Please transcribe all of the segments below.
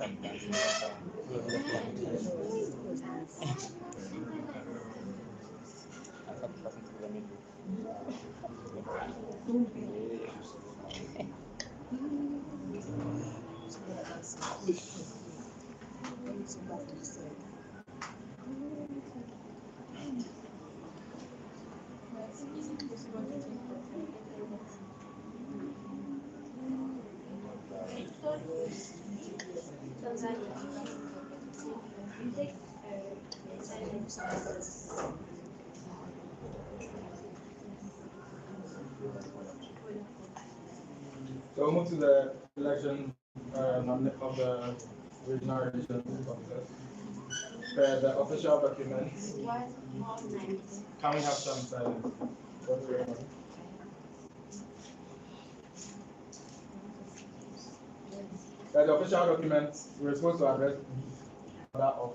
So we'll move to the election of the regional officers. The official documents. Can we have some silence? What's going on? The official documents, we're supposed to address the order of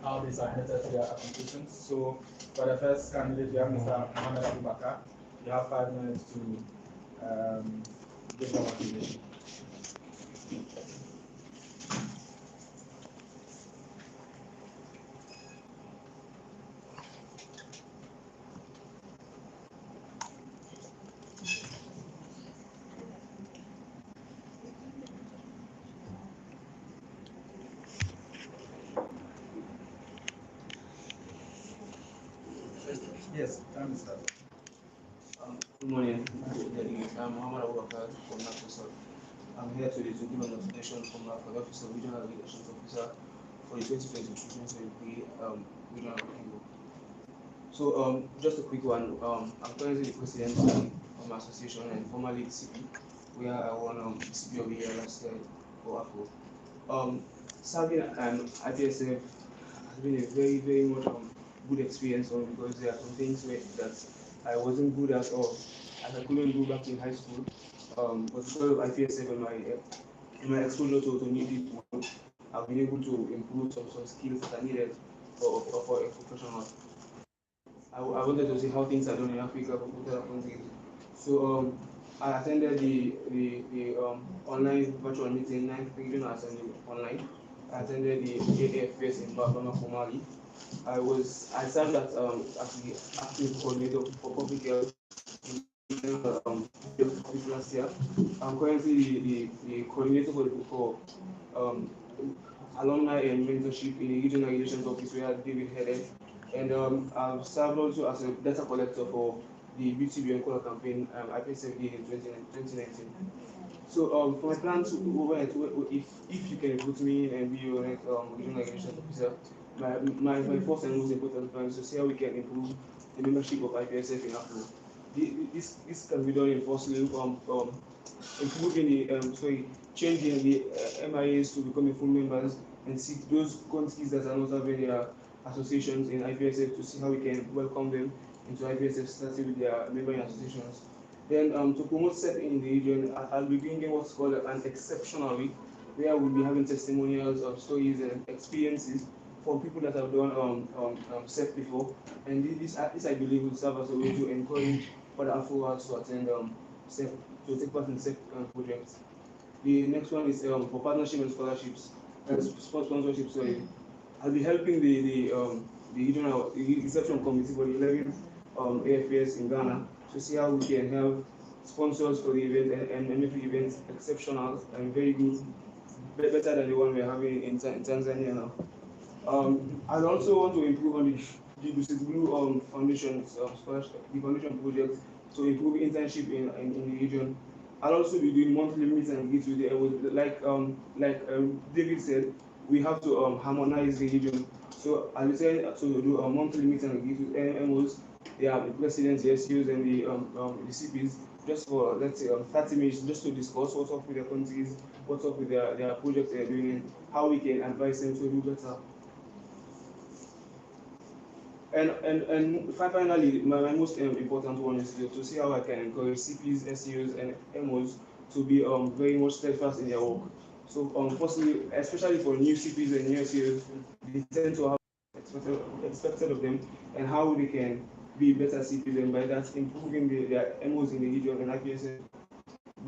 how they submitted their applications. So for the first candidate, you have Mr. Mohamed Abubakar. You have 5 minutes to give your application. Yes, I'm Mr. Good morning. I'm Mohamed Abubakar from IPSF. I'm here today to give an notification from the Office of Regional Relations Officer for the 2022-2023 Regional Review. So, just a quick one. I'm currently the president of my association and formerly the CP, where I won CP of the year last year for AfRO. Serving IPSF has been a very much good experience because there are some things that I wasn't good at all, and I couldn't do back in high school. But because of IPSF and my exposure to new people, I've been able to improve some skills that I needed for a professional. I wanted to see how things are done in Africa for other countries. So I attended the online virtual meeting, 9th Regional Assembly online. I attended the AFS in Bafana for Mali. I served as the active coordinator for public health last year. I'm currently the coordinator for alumni and mentorship in the Regional Relations Office where David headed. And I've served also as a data collector for the BTB and Color campaign IPSF in 2019. So for my plan to if you can put me in and be your next Regional Relations Officer, my first and most important plan is to see how we can improve the membership of IPSF in AfRO. This can be done in firstly improving the changing the MIAs to become full members and seek those countries that are not having their associations in IPSF to see how we can welcome them into IPSF, starting with their member associations. Then to promote SEP in the region, I'll be bringing what's called an exceptional week, where we'll be having testimonials of stories and experiences from people that have done SEP before. And this I believe will serve as a way to encourage other AfROers to attend SEP, to take part in SEP projects. The next one is for partnership and scholarships, sponsorship. Sorry, I'll be helping the regional reception committee for the 11th AFS in Ghana to see how we can have sponsors for the event and make the event exceptional and very good, better than the one we're having in Tanzania now. I also want to improve on the Blue Foundation scholarship, the foundation project to improve internship in the region. I'll also be doing monthly meet and greet with the like David said, we have to harmonize the region. So I'll be trying to do a monthly meet and greet with MOs, the presidents, the SUs, and the CPs, just for let's say 30 minutes, just to discuss what's up with their countries, what's up with their projects they're doing, and how we can advise them to do better. And finally, my most important one is to see how I can encourage CPs, SEOs, and MOs to be very much steadfast in their work. So, firstly, especially for new CPs and new SEOs, they tend to have expected of them and how they can be better CPs, and by that improving their MOs in the region and IPSF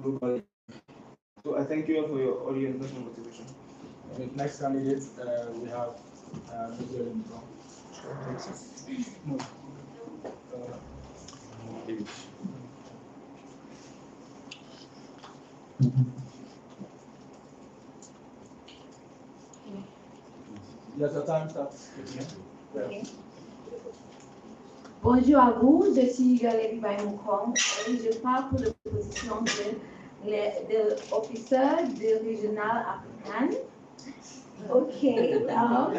globally. So I thank you all for your audience and motivation. Next candidate, we have Mr. No. Yes, the time starts. Okay. Bonjour à vous, je suis Yolebi Baimukong et je parle pour la position de officer de Regional African. Okay,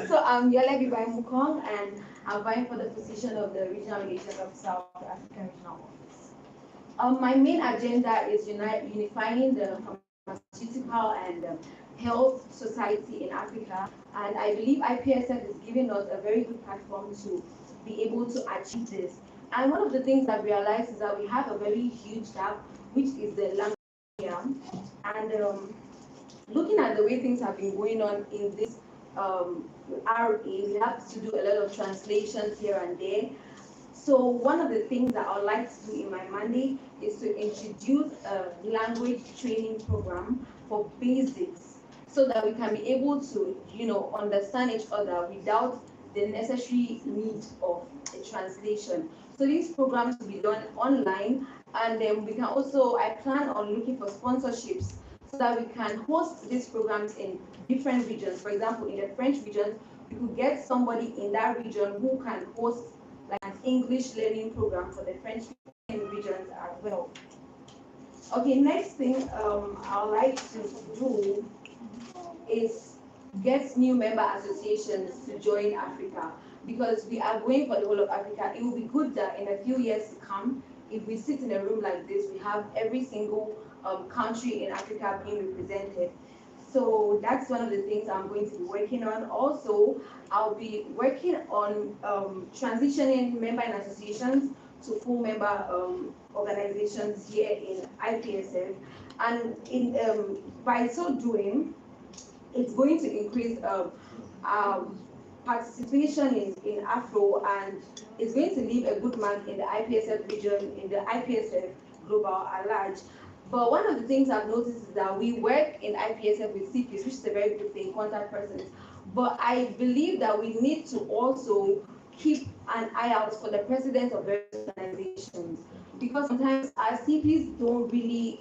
so I'm Yolebi Baimukong and I'm vying for the position of the Regional Liaison Officer of the African Regional Office. My main agenda is unifying the pharmaceutical and health society in Africa, and I believe IPSF is giving us a very good platform to be able to achieve this. And one of the things I've realized is that we have a very huge gap, which is the language barrier. And looking at the way things have been going on in this RA, we have to do a lot of translations here and there. So one of the things that I would like to do in my mandate is to introduce a language training program for basics, so that we can be able to, understand each other without the necessary need of a translation. So these programs will be done online, and then we can also, I plan on looking for sponsorships so that we can host these programs in different regions. For example, in the French region, we could get somebody in that region who can host like an English learning program for the French regions as well. Okay, next thing I'd like to do is get new member associations to join Africa, because we are going for the whole of Africa. It will be good that in a few years to come, if we sit in a room like this, we have every single country in Africa being represented. So that's one of the things I'm going to be working on. Also, I'll be working on transitioning member and associations to full member organizations here in IPSF. And by so doing, it's going to increase participation in AfRO, and it's going to leave a good mark in the IPSF region, in the IPSF global at large. But one of the things I've noticed is that we work in IPSF with CPs, which is a very good thing, contact persons. But I believe that we need to also keep an eye out for the presidents of various organizations, because sometimes our CPs don't really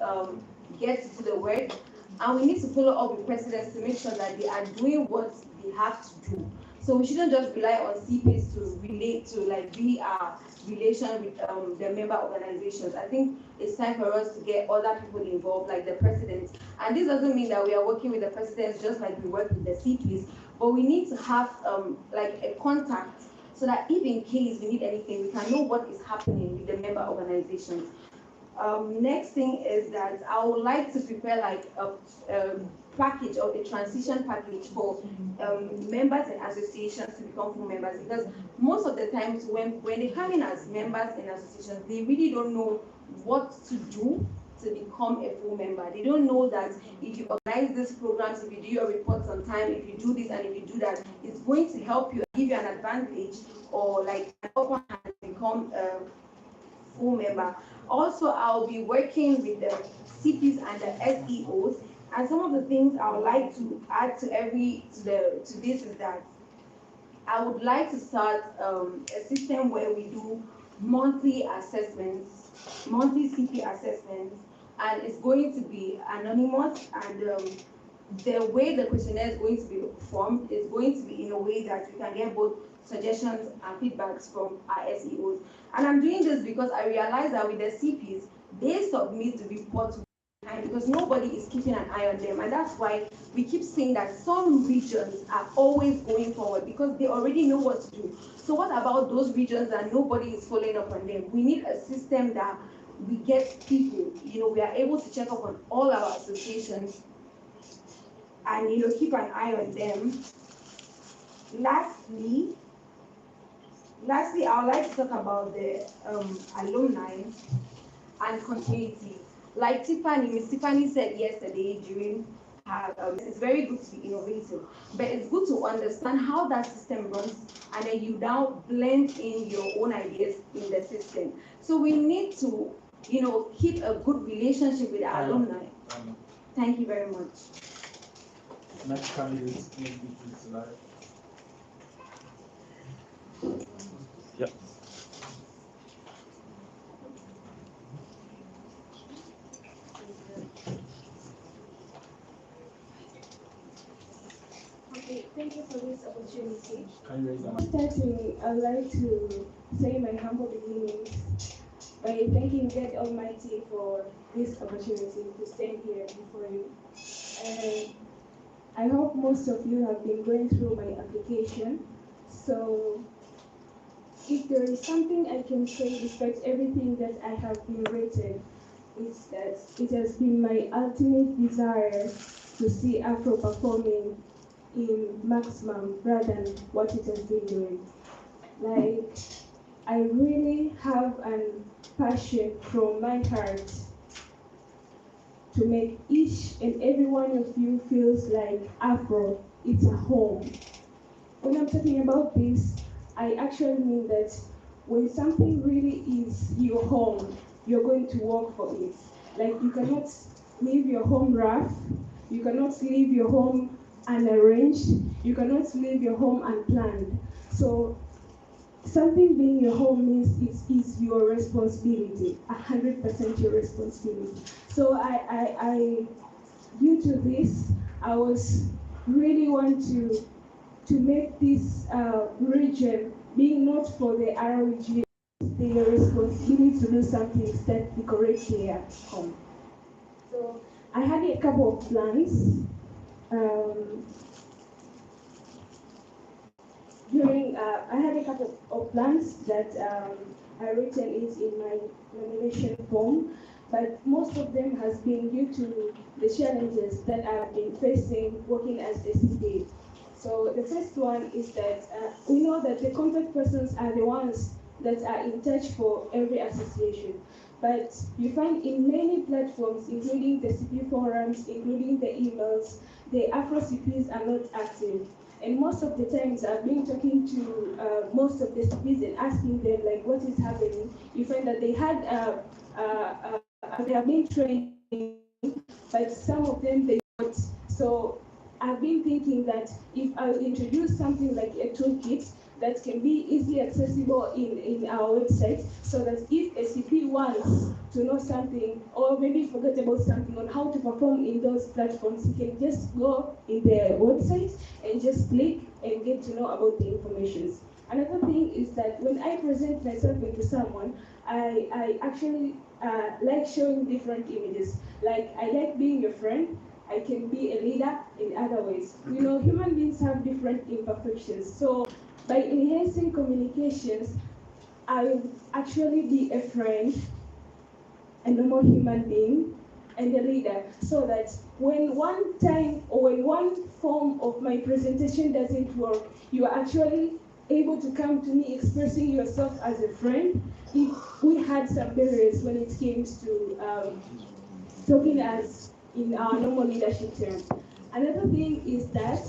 get to the work, and we need to follow up with presidents to make sure that they are doing what they have to do. So we shouldn't just rely on CPs to relate to be our relation with the member organizations. I think it's time for us to get other people involved, like the presidents. And this doesn't mean that we are working with the presidents just like we work with the CPs, but we need to have like a contact, so that if in case we need anything, we can know what is happening with the member organizations. Next thing is that I would like to prepare like a package, or a transition package for members and associations to become full members, because most of the times when they come in as members and associations, they really don't know what to do to become a full member. They don't know that if you organize these programs, if you do your reports on time, if you do this and if you do that, it's going to help you, give you an advantage, or like an upper hand to become a full member. Also, I'll be working with the CPs and the SEOs, and some of the things I would like to add to this is that I would like to start a system where we do monthly assessments, monthly CP assessments, and it's going to be anonymous, and the way the questionnaire is going to be formed is going to be in a way that we can get both suggestions and feedbacks from our SEOs. And I'm doing this because I realize that with the CPs, they submit the report because nobody is keeping an eye on them. And that's why we keep saying that some regions are always going forward, because they already know what to do. So what about those regions that nobody is following up on them? We need a system that we get people, we are able to check up on all our associations and keep an eye on them. Lastly, I would like to talk about the alumni and continuity. Like Miss Tiffany said yesterday during her, it's very good to be innovative, but it's good to understand how that system runs, and then you now blend in your own ideas in the system. So we need to, keep a good relationship with our alumni. Thank you very much. Next candidate may be please live. Yeah. Okay, thank you for this opportunity. Can you raise your hand? Starting, I'd like to say my humble beginnings by thanking God Almighty for this opportunity to stand here before you. And I hope most of you have been going through my application. So if there is something I can say despite everything that I have been rated, it's that it has been my ultimate desire to see Afro performing in maximum rather than what it has been doing. Like, I really have a passion from my heart to make each and every one of you feels like Afro, it's a home. When I'm talking about this, I actually mean that when something really is your home, you're going to work for it. Like, you cannot leave your home rough, you cannot leave your home unarranged, you cannot leave your home unplanned. So something being your home means it is your responsibility, 100% your responsibility. So I due to this, I was really want to make this region being not for the ROG, the responsibility to do something start correctly at home. So I had a couple of plans. I had a couple of plans that I written it in my nomination form, but most of them has been due to the challenges that I've been facing working as a CPA. So the first one is that we know that the contact persons are the ones that are in touch for every association. But you find in many platforms, including the CP forums, including the emails, the Afro CPs are not active. And most of the times I've been talking to most of the CPs and asking them like what is happening. You find that they have been trained, but some of them they don't. So I've been thinking that if I introduce something like a toolkit that can be easily accessible in our website, so that if a CP wants to know something or maybe forget about something on how to perform in those platforms, he can just go in their website and just click and get to know about the information. Another thing is that when I present myself into someone, I actually like showing different images. Like, I like being your friend, I can be a leader in other ways. You know, human beings have different imperfections. So by enhancing communications, I will actually be a friend, a normal human being, and a leader, so that when one time or when one form of my presentation doesn't work, you are actually able to come to me expressing yourself as a friend. If we had some barriers when it came to talking as in our normal leadership terms. Another thing is that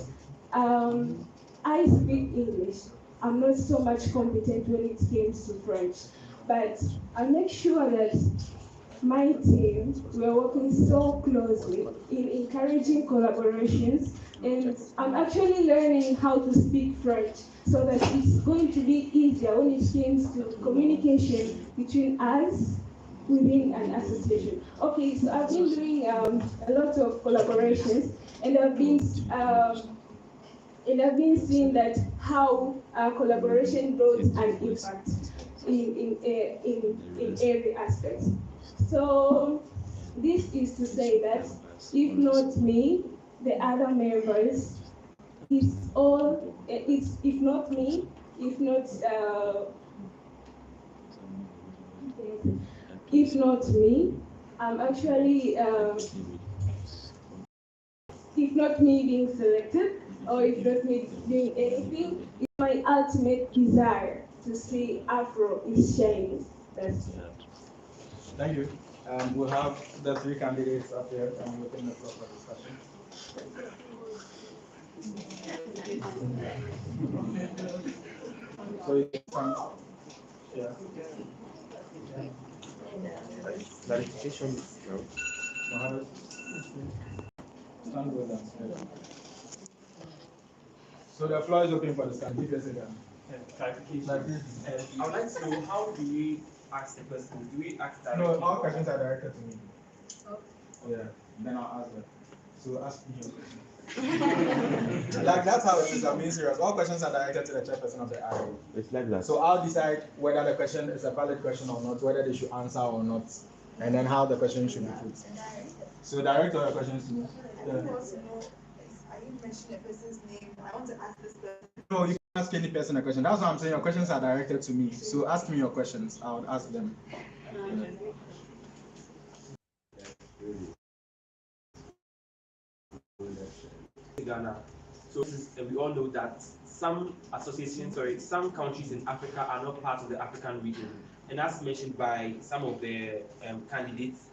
I speak English. I'm not so much competent when it comes to French, but I make sure that my team, we're working so closely in encouraging collaborations, and I'm actually learning how to speak French so that it's going to be easier when it comes to communication between us within an association. Okay, so I've been doing a lot of collaborations, and I've been seeing that how collaboration builds an impact in every aspect. So this is to say that if not me, the other members, it's if not me, if not me, I'm actually if not me being selected, or if not me doing anything, it's my ultimate desire to see Afro is shining. That's it. Thank you. We'll have the three candidates up here and we open the floor for discussion. So you can, yeah. Clarification. Mohammed, stand with us. So the floor is open for discussion. Clarification. I would like to know, how do we ask the questions? Do we ask directly? No, all questions are directed to me. Yeah, then I'll ask them. So ask me your question. Like that's how it is. I'm being serious. All questions are directed to the chairperson of the IRO. It's like that. So I'll decide whether the question is a valid question or not, whether they should answer or not, and then how the question should be put. So direct all your questions to me. I want to know, I didn't mention a person's name. I want to ask this person. No, you can ask any person a question. That's what I'm saying. Your questions are directed to me. So ask me your questions. I would ask them. Ghana. So we all know that some associations, some countries in Africa are not part of the African region. And as mentioned by some of the candidates,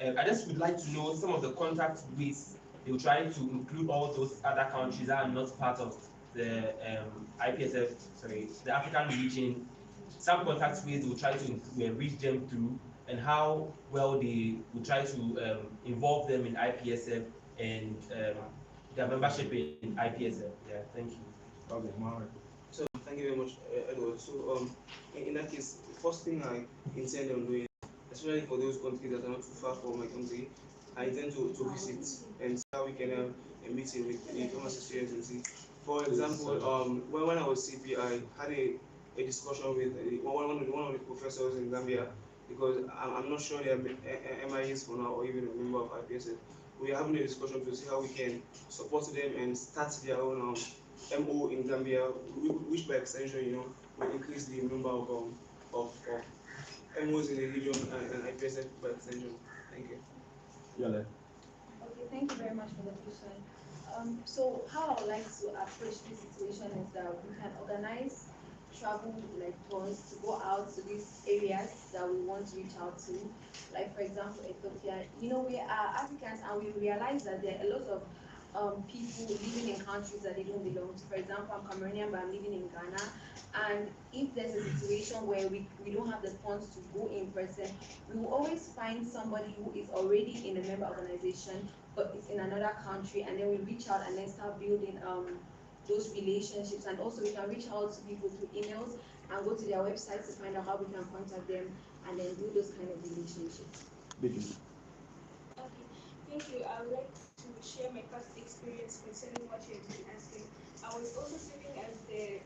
I just would like to know some of the contact ways they will try to include all those other countries that are not part of the the African region. Some contact ways they will try to reach them through, and how well they will try to involve them in IPSF and their membership in IPSF. Yeah, thank you. Okay, Mohammed. So thank you very much, Edward. So in that case, the first thing I intend on doing, especially for those countries that are not too far from my country, I intend to visit and see how we can have a meeting with the pharmacy students and see. For example, when I was CP, I had a discussion with one of the professors in Gambia, because I'm not sure they are MIAs for now or even a member of IPSF. We are having a discussion to see how we can support them and start their own MO in Gambia, which by extension, will increase the number of MOs in the region and IPSF by extension. Thank you. Yale. Okay, thank you very much for the question. So how I would like to approach this situation is that we can organize travel like tours to go out to these areas that we want to reach out to. Like for example, Ethiopia. We are Africans and we realize that there are a lot of people living in countries that they don't belong to. For example, I'm Cameroonian, but I'm living in Ghana. And if there's a situation where we don't have the funds to go in person, we will always find somebody who is already in a member organization, but it's in another country, and then we reach out and then start building those relationships. And also we can reach out to people through emails and go to their websites to find out how we can contact them and then do those kind of relationships. Okay, thank you. I would like to share my past experience concerning what you have been asking. I was also serving as the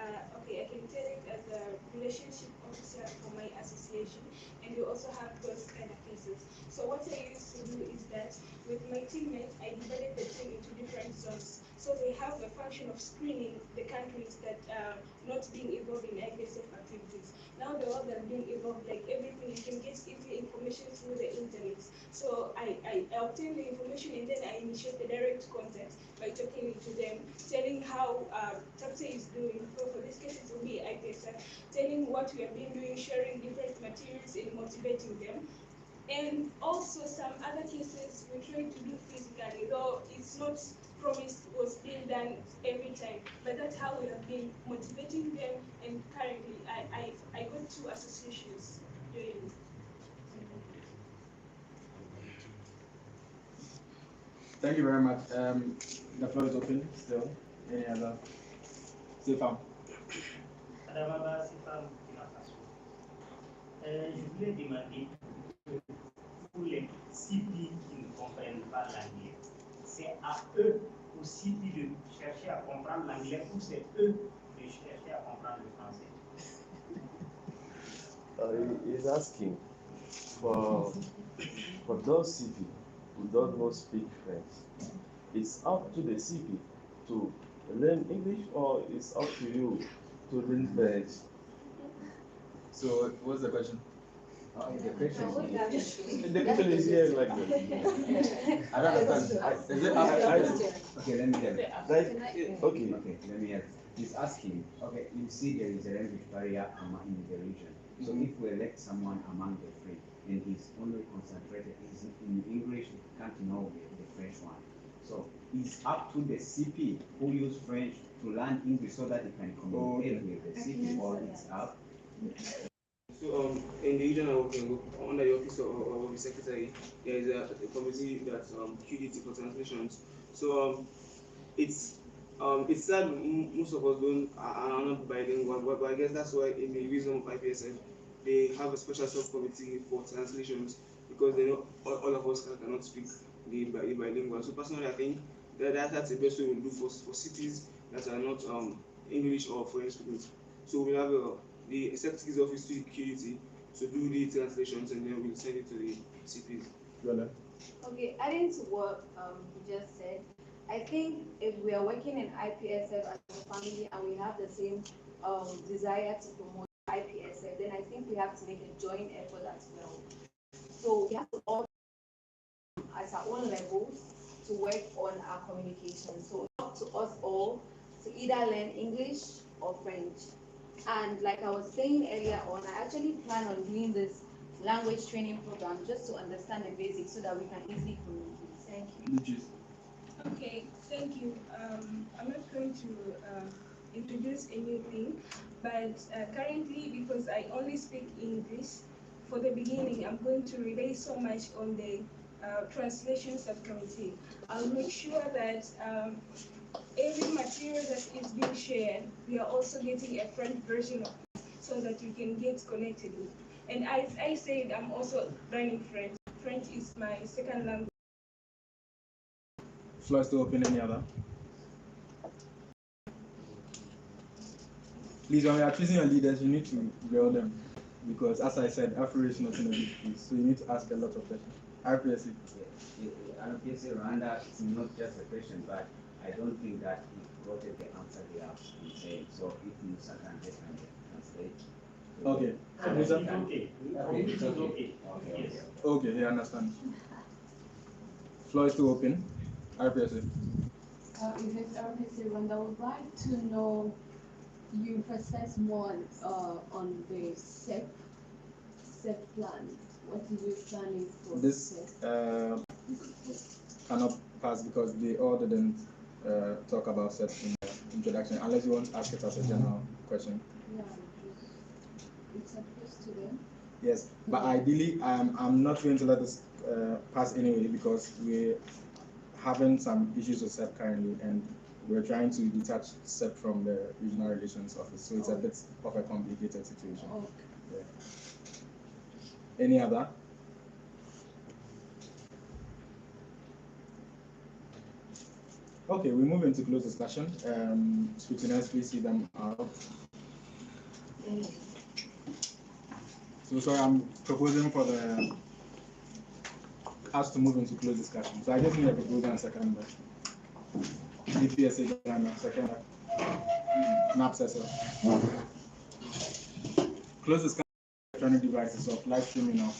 I can tell it as a relationship officer for my association, and we also have those kind of cases. So what I used to do is that with my teammates, I divided the team into different zones. So they have the function of screening the countries that are not being involved in IPSF activities. Now the ones that are being involved, like everything, you can get easy information through the internet. So I obtain the information and then I initiate the direct contact by talking to them, telling how TAPSE is doing. So for this case, it will be IPSF, telling what we have been doing, sharing different materials and motivating them. And also some other cases we try to do physically, though it's not promised was being done every time, but that's how we have been motivating them. And currently I got 2 associations doing it. Thank you very much. The floor is open still. Any other? Sifam. Je voulais demander pour les CP qui ne comprennent pas l'anglais, c'est à eux aussi de chercher à comprendre l'anglais ou c'est eux de chercher à comprendre le français? He's asking for those CP who don't know speak French. It's up to the CP to learn English, or it's up to you to learn French? So what's the question? The question is here like that. I don't understand. Okay, let me get it. Okay, Let me get it. He's asking, okay, you see there is a language barrier in the region. So if we elect someone among the three, and he's only concentrated in English, can't know the French one. So it's up to the CP who use French to learn English so that he can communicate with the CP, or it's up. So in the region I work in, under the office of the secretary, there is a committee that's QDT for translations. So it's It's sad most of us don't are not bilingual, but I guess that's why in the wisdom of IPSF they have a special subcommittee for translations because they know all of us cannot speak the bilingual. So personally, I think that's the best way we do for cities that are not English or French speaking. So we have the Executive's Office to Security to do the translations and then we'll send it to the cities. Okay, adding to what you just said, I think if we are working in IPSF as a family and we have the same desire to promote IPSF, then I think we have to make a joint effort as well. So we have to all, at our own levels, to work on our communication. So it's up to us all to either learn English or French. And like I was saying earlier on, I actually plan on doing this language training program just to understand the basics so that we can easily communicate. Thank you. Okay, thank you. I'm not going to introduce anything, but currently, because I only speak English, for the beginning, I'm going to rely so much on the translation subcommittee. I'll make sure that every material that is being shared, we are also getting a French version of it so that we can get connected with. And as I said, I'm also learning French. French is my second language. Floor is still open. Any other? Please, when we are choosing your leaders, you need to grill them. Because as I said, Afro is not in a big place, so you need to ask a lot of questions. IPSC. IPSC Rwanda is not just a question, but I don't think that it got the answer they have been saying. So if you can translate. Okay. It's okay. Okay, he understands. Floor is still open. IPSC. If it's IPSC Rwanda, I would like to know your perspective more on the SEP plan. What is your planning for this? Cannot pass because they all didn't talk about SEP in the introduction, unless you want to ask it as a general question. Yeah, it's supposed to them. Yes, but ideally, I'm not going to let this pass anyway because we're having some issues with SEP currently, and we're trying to detach SEP from the Regional Relations Office, so it's a bit of a complicated situation. Yeah. Any other? Okay, we move into closed discussion. Scrutineers, please see them out. So sorry, I'm proposing for us to move into closed discussion. So I just need a proposal and second. IPSA Ghana, second. NAPSESO. Closed discussion electronic devices of live streaming of